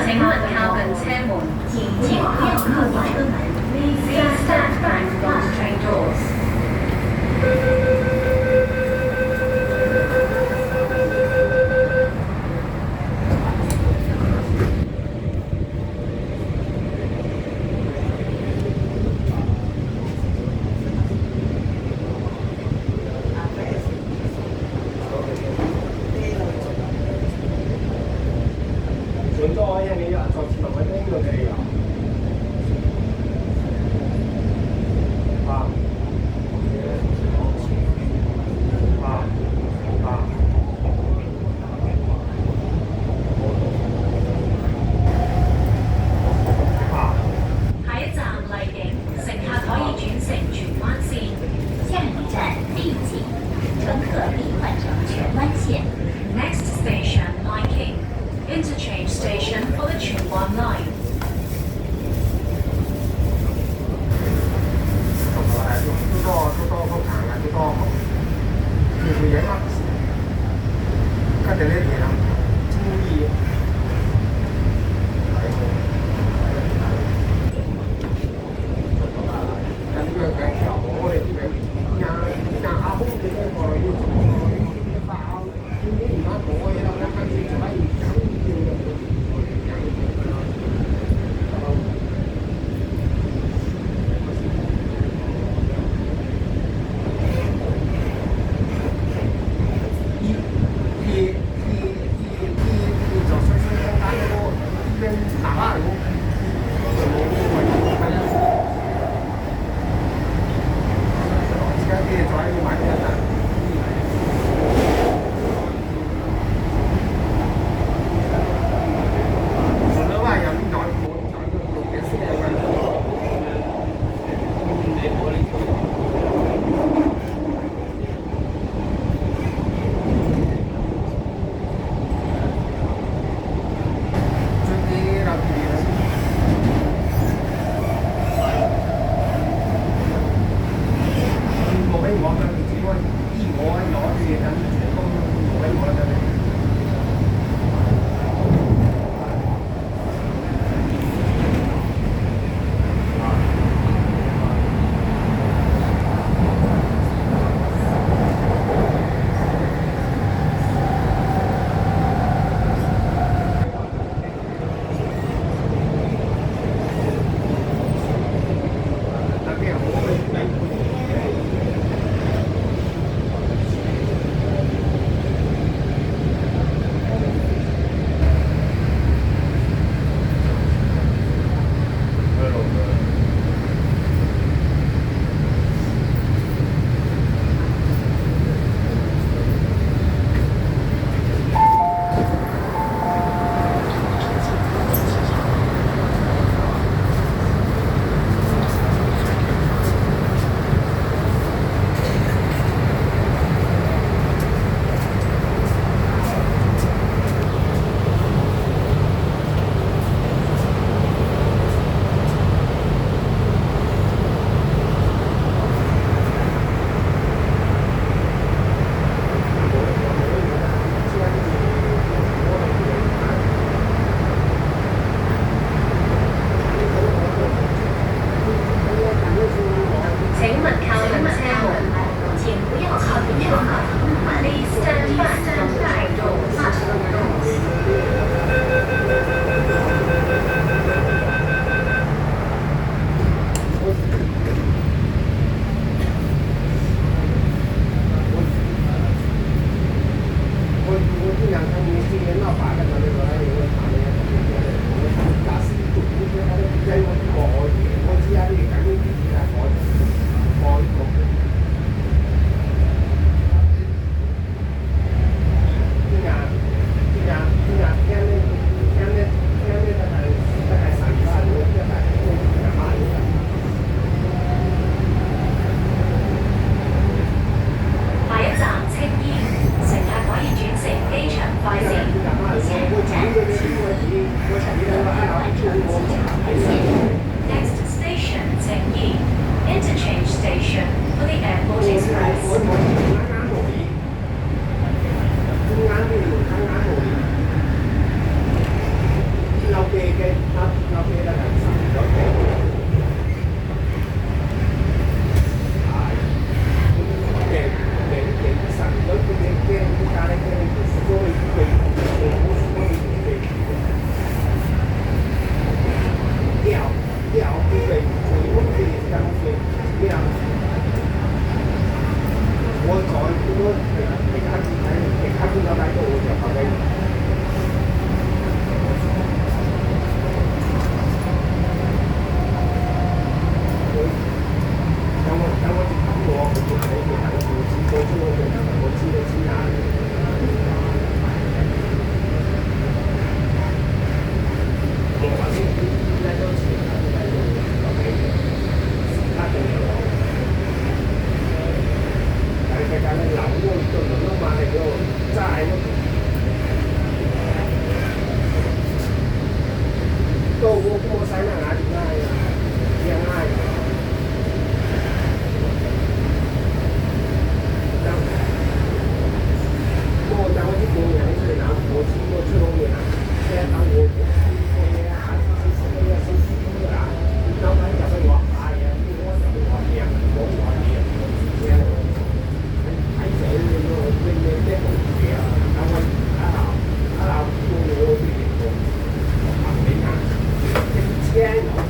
请勿靠近车门，请不要靠近车门。Please stand back from train doors. 全座因你啊，坐前面嗰啲嘅啊。下一站荔景，乘客可以轉乘荃灣線。下一站荔景，乘客可以換乘荃灣線。Next station, Liking. Interchange station for the 荃灣 line. 都多好行啊，都多條嘢乜？跟住呢條青衣。跟住佢條我哋啲人阿公嘅呢個要做爆，點解而家冇嘢啦？跟住就喺果你看不到来个我就跑来。等我我就睇佢睇個報紙，報紙我知道知啊。我話先，依家都前啦，OK，時間仲有。但係佢樓嗰度輪都買嚟嗰個齋咯，都我使乜眼點解啊？點解？我在我去公园是拿火机，我去公园啊，现在当我啊，是啊，老板讲的话，哎呀，我讲的话咩，我话咩，这样，还是那个啊，然后我我我我我我我我我我我我我